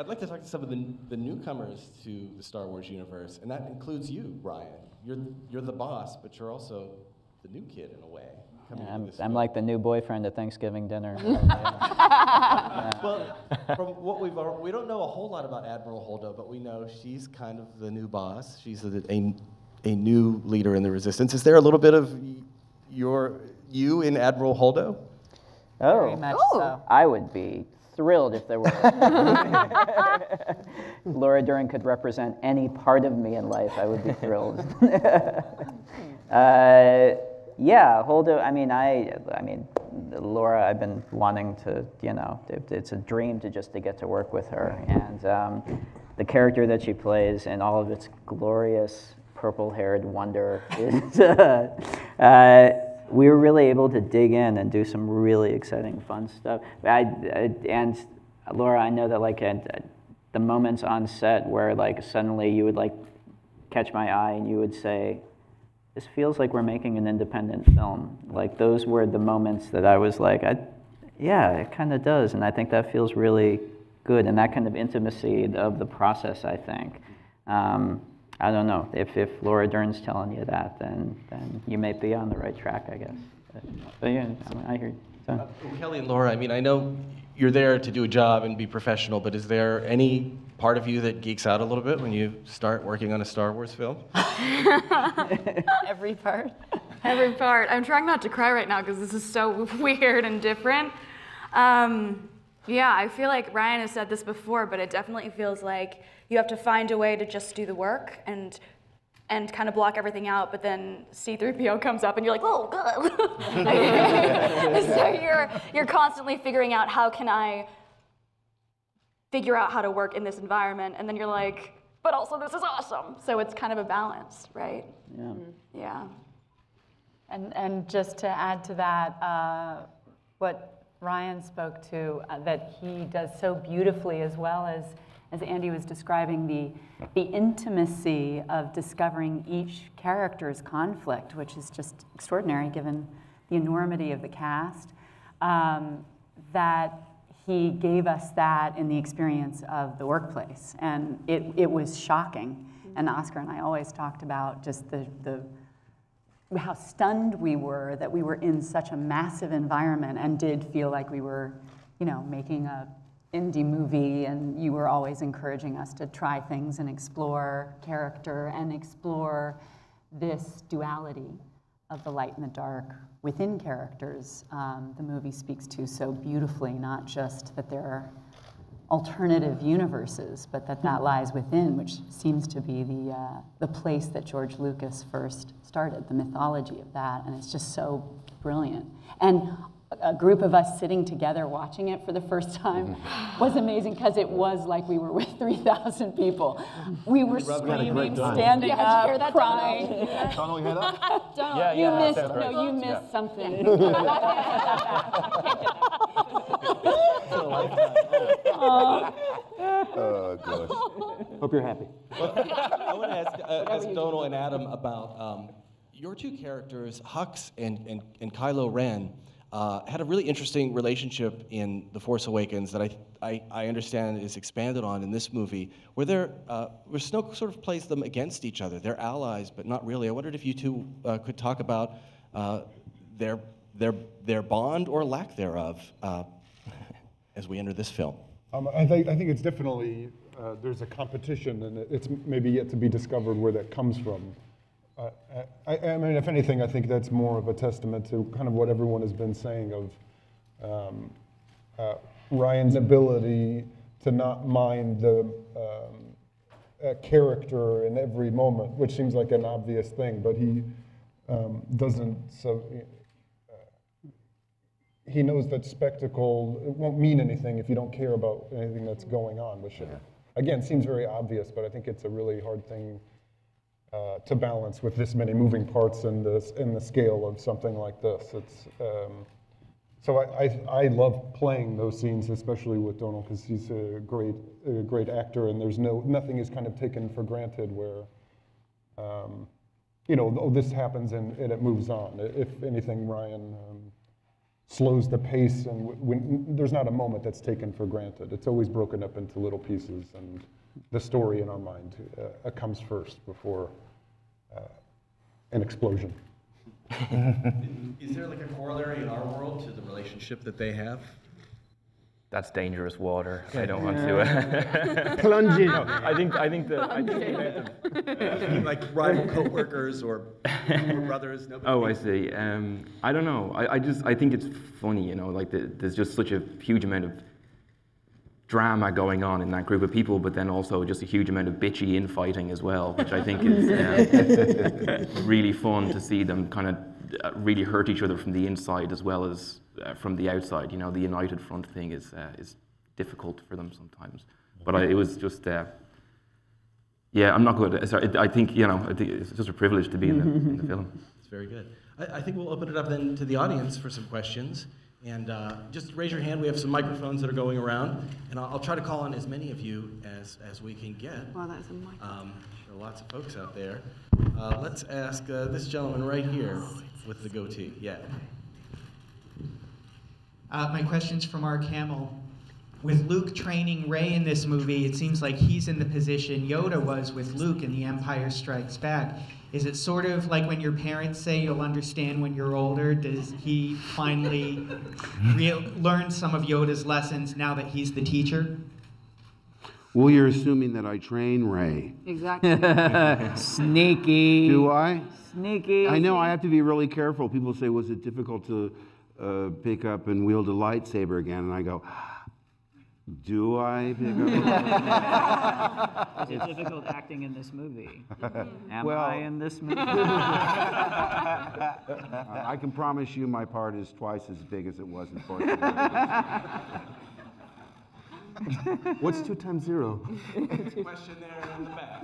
I'd like to talk to some of the newcomers to the Star Wars universe, and that includes you, Ryan. You're the boss, but you're also the new kid in a way. Yeah, I'm like the new boyfriend at Thanksgiving dinner. Well, from what we don't know a whole lot about Admiral Holdo, but we know she's kind of the new boss. She's a new leader in the Resistance. Is there a little bit of you in Admiral Holdo? Oh, very much so. I would be thrilled if there were. Laura Dern could represent any part of me in life. I would be thrilled. Yeah, Holdo. I mean, Laura. I've been wanting to. It's a dream to get to work with her, and the character that she plays and all of its glorious purple-haired wonder is. We were really able to dig in and do some really exciting, fun stuff. And Laura, I know that the moments on set where suddenly you would catch my eye and you would say, "This feels like we're making an independent film." Those were the moments that I was like, yeah, it kind of does, and I think that feels really good, and that kind of intimacy of the process, I think. I don't know, if Laura Dern's telling you that, then you may be on the right track, I guess. But yeah, I hear you. So. Kelly and Laura, I know you're there to do a job and be professional, but is there any part of you that geeks out a little bit when you start working on a Star Wars film? Every part. Every part. I'm trying not to cry right now because this is so weird and different. Yeah, I feel like Ryan has said this before, but it definitely feels like you have to find a way to just do the work and kind of block everything out, but then C-3PO comes up and you're like, oh, God. So you're constantly figuring out, how can I figure out how to work in this environment? And then you're like, but also this is awesome. So it's kind of a balance, right? Yeah. Mm-hmm. Yeah. And just to add to that, what Ryan spoke to, that he does so beautifully, as well as Andy was describing, the intimacy of discovering each character's conflict, which is just extraordinary given the enormity of the cast, that he gave us that in the experience of the workplace. And it was shocking. And Oscar and I always talked about just how stunned we were that we were in such a massive environment and did feel like we were, making a indie movie, and you were always encouraging us to try things and explore character and explore this duality of the light and the dark within characters. The movie speaks to so beautifully, not just that there are alternative universes, but that lies within, which seems to be the place that George Lucas first started, the mythology of that, and it's just so brilliant. And a group of us sitting together watching it for the first time was amazing, because it was like we were with 3,000 people. We were screaming, standing up, crying. Donald, you hear that? Donald, you missed something. Oh, gosh. Hope you're happy. Well, I want to ask Donald and Adam about your two characters, Hux and Kylo Ren. Had a really interesting relationship in The Force Awakens that I understand is expanded on in this movie, where Snoke sort of plays them against each other. They're allies, but not really. I wondered if you two could talk about their bond or lack thereof as we enter this film. I think it's definitely, there's a competition, and it's maybe yet to be discovered where that comes from. I mean, if anything, I think that's more of a testament to kind of what everyone has been saying of Ryan's ability to not mind the character in every moment, which seems like an obvious thing, but he doesn't. So he knows that spectacle, it won't mean anything if you don't care about anything that's going on, which again seems very obvious, but I think it's a really hard thing to balance with this many moving parts in the scale of something like this. It's so I love playing those scenes, especially with Donald, because he's a great actor, and there's nothing is kind of taken for granted where this happens and it moves on. If anything, Ryan slows the pace, and when there's not a moment that's taken for granted. It's always broken up into little pieces, and the story in our mind comes first before an explosion. Is there like a corollary in our world to the relationship that they have? That's dangerous water. I don't want to. Plunging. No, I think Like rival co-workers or brothers? Nobody. Oh, I see. I don't know. I think it's funny, you know, like there's just such a huge amount of drama going on in that group of people, but then also just a huge amount of bitchy infighting as well, which I think is really fun to see them kind of really hurt each other from the inside as well as from the outside. You know, the united front thing is difficult for them sometimes. But it was just, yeah, I'm not good. Sorry, I think, you know, it's just a privilege to be in the film. It's very good. I think we'll open it up then to the audience for some questions. And just raise your hand. We have some microphones that are going around. And I'll try to call on as many of you as we can get. Well, that's a microphone. There are lots of folks out there. Let's ask this gentleman right here with the goatee. Yeah. My question's for Mark Hamill. With Luke training Rey in this movie, it seems like he's in the position Yoda was with Luke in The Empire Strikes Back. Is it sort of like when your parents say you'll understand when you're older? Does he finally learn some of Yoda's lessons now that he's the teacher? Well, you're assuming that I train Rey. Exactly. Sneaky. Do I? Sneaky. I know I have to be really careful. People say, was it difficult to pick up and wield a lightsaber again? And I go, do I pick up? Is it difficult acting in this movie? Am Well- I in this movie? I can promise you my part is twice as big as it was in Force Awakens. What's 2 times 0? Question there in the back.